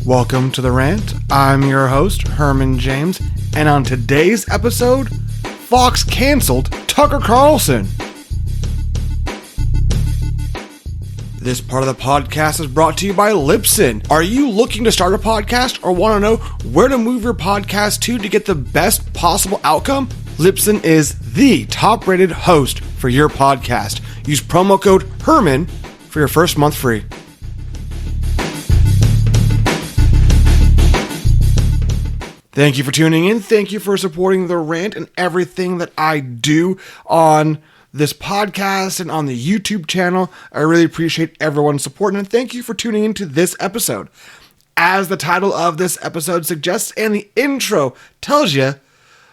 Welcome to The Rant. I'm your host, Herman James, and on today's episode, Fox canceled Tucker Carlson. This part of the podcast is brought to you by Libsyn. Are you looking to start a podcast or want to know where to move your podcast to get the best possible outcome? Libsyn is the top-rated host for your podcast. Use promo code HERMAN for your first month free. Thank you for tuning in. Thank you for supporting The Rant and everything that I do on this podcast and on the YouTube channel. I really appreciate everyone's support, and thank you for tuning into this episode. As the title of this episode suggests and the intro tells you,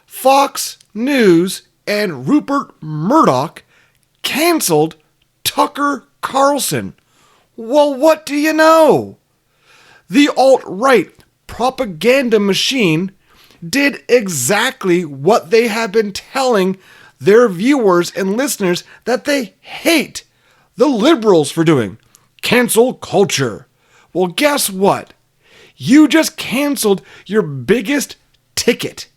Fox News and Rupert Murdoch canceled Tucker Carlson. Well, what do you know? The alt-right propaganda machine did exactly what they have been telling their viewers and listeners that they hate the liberals for doing. Cancel culture. Well, guess what? You just canceled your biggest ticket.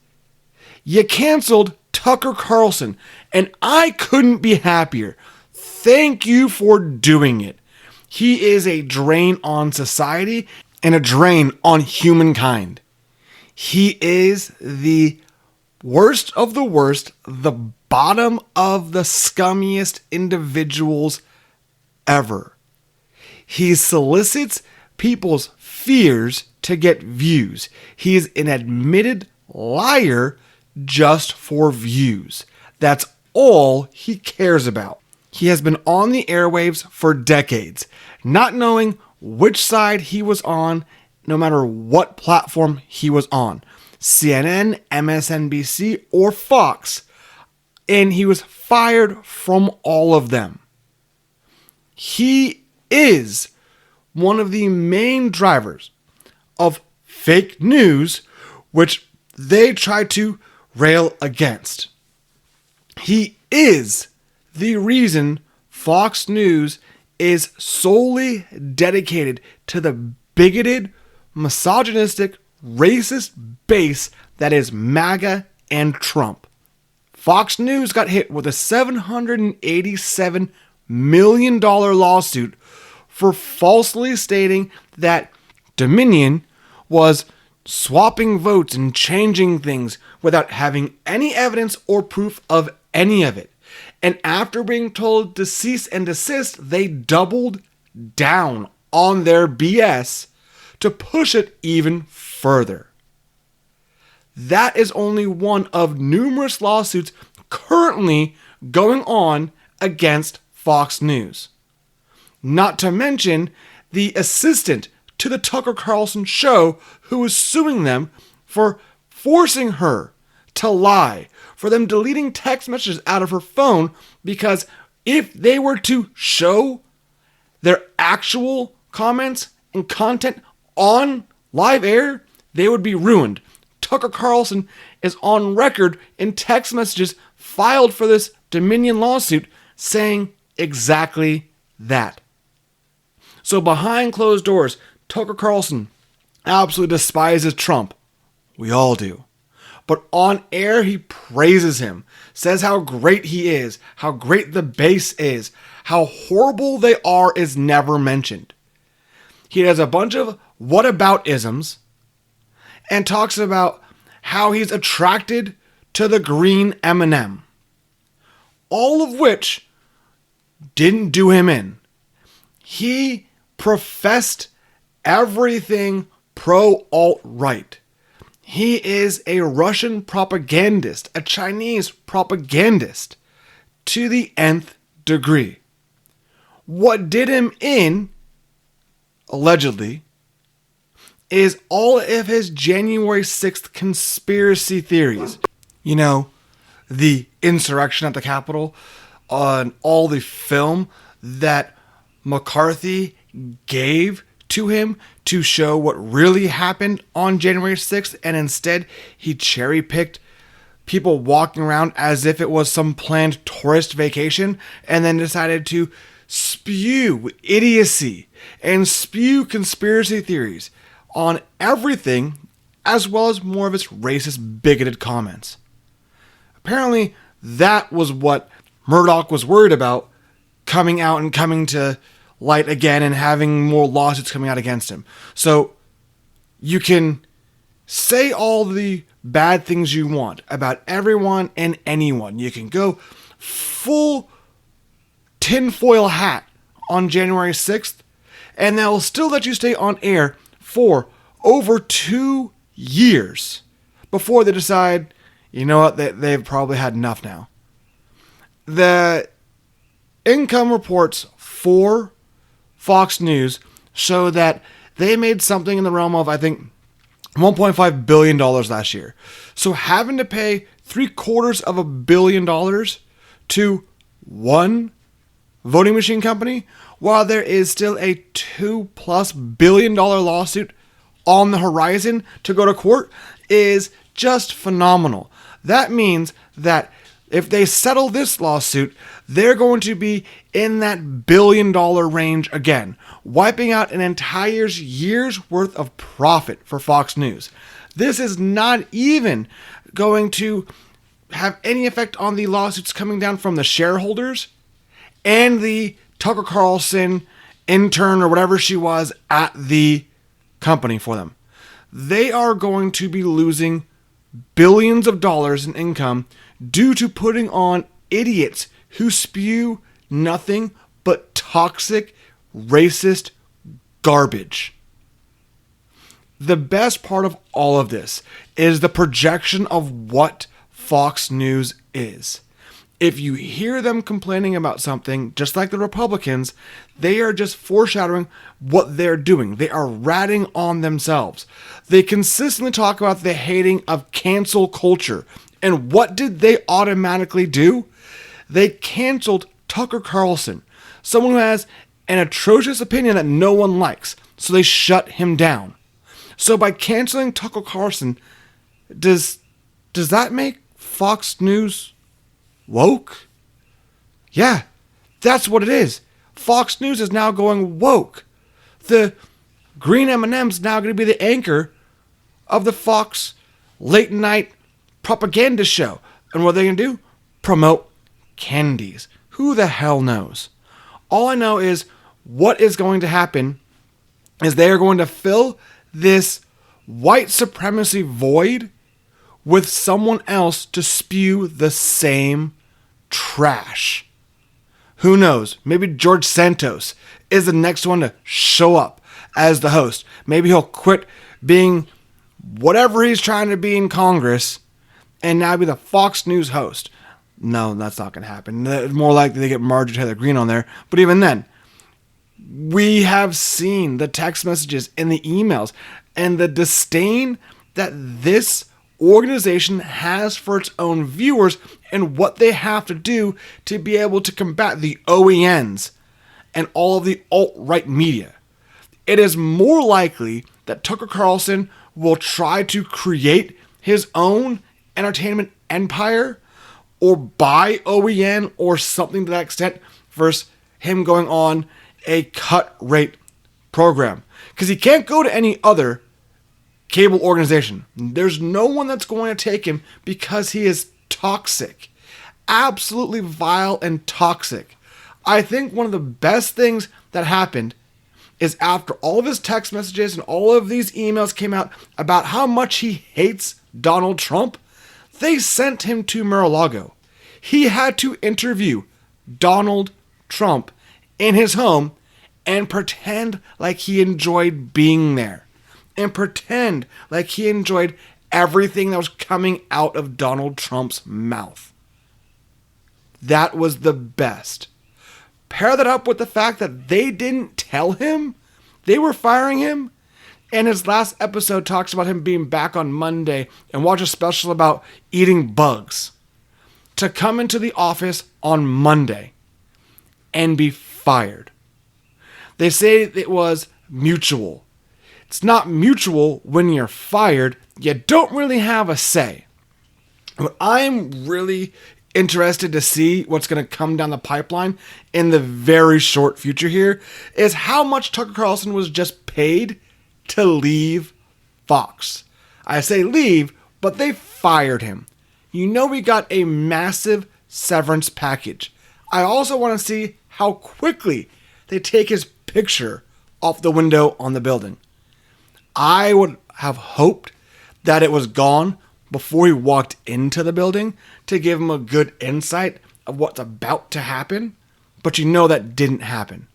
You canceled Tucker Carlson, and I couldn't be happier. Thank you for doing it. He is a drain on society and a drain on humankind. He is the worst of the worst, the bottom of the scummiest individuals ever. He solicits people's fears to get views. He is an admitted liar just for views. That's all he cares about. He has been on the airwaves for decades, not knowing which side he was on, no matter what platform he was on. CNN, MSNBC, or Fox. And he was fired from all of them. He is one of the main drivers of fake news, which they try to rail against. He is the reason Fox News is solely dedicated to the bigoted, misogynistic, racist base that is MAGA and Trump. Fox News got hit with a $787 million lawsuit for falsely stating that Dominion was swapping votes and changing things without having any evidence or proof of any of it. And after being told to cease and desist, they doubled down on their BS to push it even further. That is only one of numerous lawsuits currently going on against Fox News. Not to mention the assistant to the Tucker Carlson show who is suing them for forcing her to lie, for them deleting text messages out of her phone, because if they were to show their actual comments and content on live air, they would be ruined. Tucker Carlson is on record in text messages filed for this Dominion lawsuit saying exactly that. So behind closed doors, Tucker Carlson absolutely despises Trump. We all do. But on air, he praises him, says how great he is, how great the base is, how horrible they are is never mentioned. He has a bunch of whataboutisms and talks about how he's attracted to the green M&M. All of which didn't do him in. He professed everything pro-alt-right. He is a Russian propagandist, a Chinese propagandist, to the nth degree. What did him in, allegedly, is all of his January 6th conspiracy theories. You know, the insurrection at the Capitol, on all the film that McCarthy gave to him to show what really happened on January 6th, and instead he cherry-picked people walking around as if it was some planned tourist vacation, and then decided to spew idiocy and spew conspiracy theories on everything, as well as more of its racist, bigoted comments. Apparently, that was what Murdoch was worried about, coming out and coming to light again and having more lawsuits coming out against him. So you can say all the bad things you want about everyone and anyone. You can go full tinfoil hat on January 6th, and they'll still let you stay on air for over 2 years before they decide, you know what, they've probably had enough now. The income reports for Fox News show that they made something in the realm of, I think, $1.5 billion last year. So having to pay $750 million to one voting machine company, while there is still a $2+ billion lawsuit on the horizon to go to court, is just phenomenal. That means that if they settle this lawsuit, they're going to be in that $1 billion range again, wiping out an entire year's worth of profit for Fox News. This is not even going to have any effect on the lawsuits coming down from the shareholders and the Tucker Carlson intern or whatever she was at the company for them. They are going to be losing billions of dollars in income due to putting on idiots who spew nothing but toxic, racist garbage. The best part of all of this is the projection of what Fox News is. If you hear them complaining about something, just like the Republicans, they are just foreshadowing what they're doing. They are ratting on themselves. They consistently talk about the hating of cancel culture. And what did they automatically do? They canceled Tucker Carlson, someone who has an atrocious opinion that no one likes. So they shut him down. So by canceling Tucker Carlson, does that make Fox News woke? Yeah, that's what it is. Fox News is now going woke. The green M&M's now going to be the anchor of the Fox late night propaganda show. And what are they going to do? Promote candies. Who the hell knows? All I know is what is going to happen is they are going to fill this white supremacy void with someone else to spew the same trash. Who knows? Maybe George Santos is the next one to show up as the host. Maybe he'll quit being whatever he's trying to be in Congress and now be the Fox News host. No, that's not going to happen. More likely they get Marjorie Taylor Greene on there. But even then, we have seen the text messages and the emails and the disdain that this organization has for its own viewers and what they have to do to be able to combat the OENs and all of the alt-right media. It is more likely that Tucker Carlson will try to create his own entertainment empire or buy OEN or something to that extent versus him going on a cut rate program. Because he can't go to any other cable organization. There's no one that's going to take him because he is toxic. Absolutely vile and toxic. I think one of the best things that happened is after all of his text messages and all of these emails came out about how much he hates Donald Trump, they sent him to Mar-a-Lago. He had to interview Donald Trump in his home and pretend like he enjoyed being there. And pretend like he enjoyed everything that was coming out of Donald Trump's mouth. That was the best. Pair that up with the fact that they didn't tell him they were firing him. And his last episode talks about him being back on Monday and watch a special about eating bugs. To come into the office on Monday and be fired. They say it was mutual. It's not mutual when you're fired. You don't really have a say. But I'm really interested to see what's going to come down the pipeline in the very short future here is how much Tucker Carlson was just paid to leave Fox. I say leave, but they fired him. You know we got a massive severance package. I also want to see how quickly they take his picture off the window on the building. I would have hoped that it was gone before he walked into the building to give him a good insight of what's about to happen, but you know that didn't happen.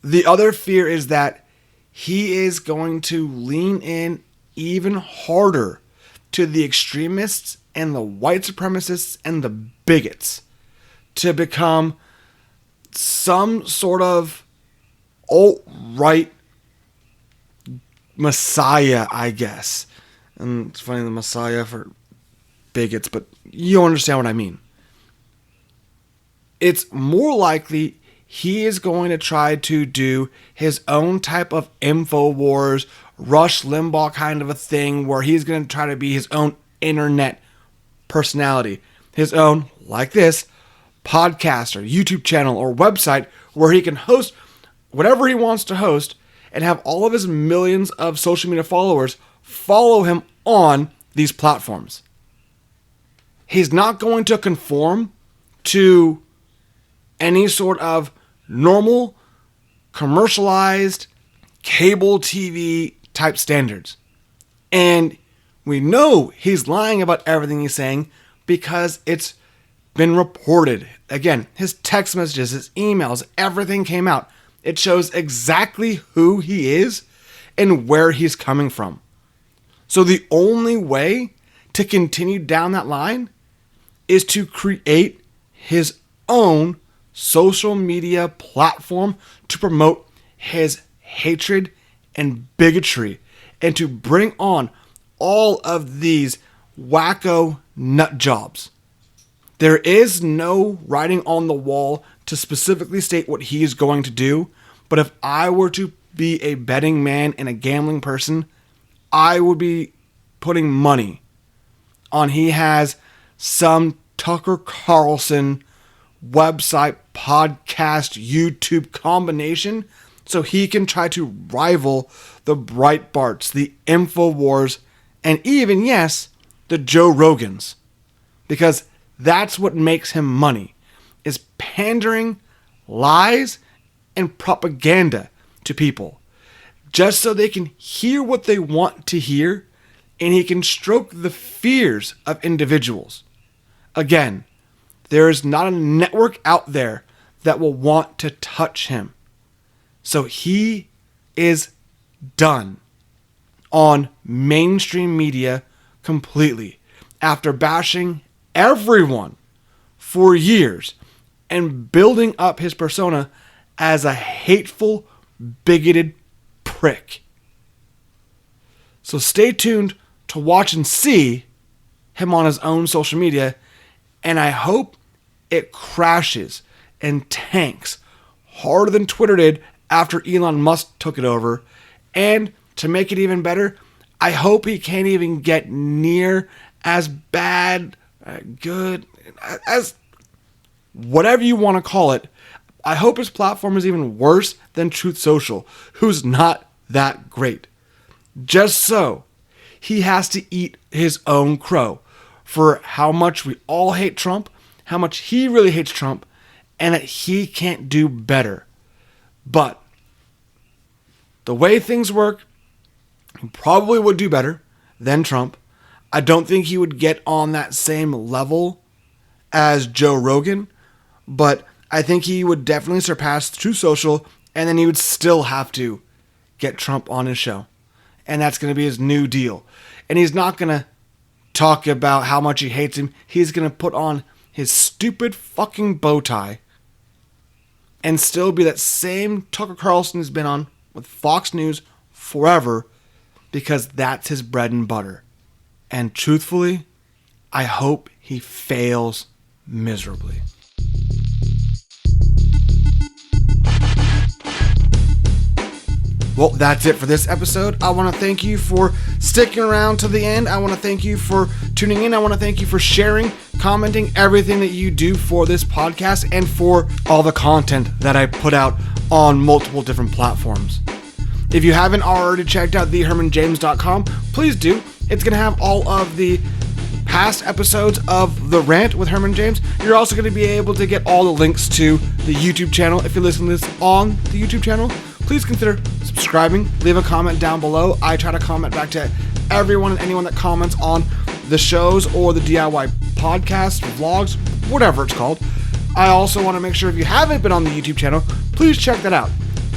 The other fear is that he is going to lean in even harder to the extremists and the white supremacists and the bigots to become some sort of alt-right messiah, I guess. And it's funny, the messiah for bigots, but you understand what I mean. It's more likely he is going to try to do his own type of InfoWars, Rush Limbaugh kind of a thing, where he's going to try to be his own internet personality. His own, like this, podcast or YouTube channel or website where he can host whatever he wants to host and have all of his millions of social media followers follow him on these platforms. He's not going to conform to any sort of normal, commercialized, cable TV type standards. And we know he's lying about everything he's saying because it's been reported. Again, his text messages, his emails, everything came out. It shows exactly who he is and where he's coming from. So the only way to continue down that line is to create his own social media platform to promote his hatred and bigotry and to bring on all of these wacko nut jobs. There is no writing on the wall to specifically state what he is going to do, but if I were to be a betting man and a gambling person, I would be putting money on he has some Tucker Carlson website, podcast, YouTube combination so he can try to rival the Breitbarts, the InfoWars, and even, yes, the Joe Rogans. Because that's what makes him money, is pandering lies and propaganda to people, just so they can hear what they want to hear, and he can stroke the fears of individuals. Again, there is not a network out there that will want to touch him. So he is done on mainstream media completely after bashing everyone for years and building up his persona as a hateful, bigoted prick. So stay tuned to watch and see him on his own social media, and I hope it crashes and tanks harder than Twitter did after Elon Musk took it over. And to make it even better, I hope he can't even get near as bad, good, as whatever you want to call it. I hope his platform is even worse than Truth Social, who's not that great. Just so he has to eat his own crow for how much we all hate Trump, how much he really hates Trump, and that he can't do better. But the way things work, he probably would do better than Trump. I don't think he would get on that same level as Joe Rogan, but I think he would definitely surpass Truth Social, and then he would still have to get Trump on his show. And that's going to be his new deal. And he's not going to talk about how much he hates him. He's going to put on his stupid fucking bow tie and still be that same Tucker Carlson has been on with Fox News forever, because that's his bread and butter. And truthfully, I hope he fails miserably. Well, that's it for this episode. I want to thank you for sticking around to the end. I want to thank you for tuning in. I want to thank you for sharing, commenting, everything that you do for this podcast and for all the content that I put out on multiple different platforms. If you haven't already checked out TheHermanJames.com, please do. It's going to have all of the past episodes of The Rant with Herman James. You're also going to be able to get all the links to the YouTube channel. If you're listening to this on the YouTube channel, please consider subscribing. Leave a comment down below. I try to comment back to everyone and anyone that comments on the shows or the DIY podcasts, vlogs, whatever it's called. I also want to make sure if you haven't been on the YouTube channel, please check that out.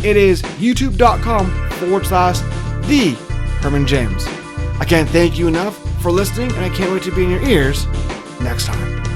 It is youtube.com/The Herman James. I can't thank you enough for listening, and I can't wait to be in your ears next time.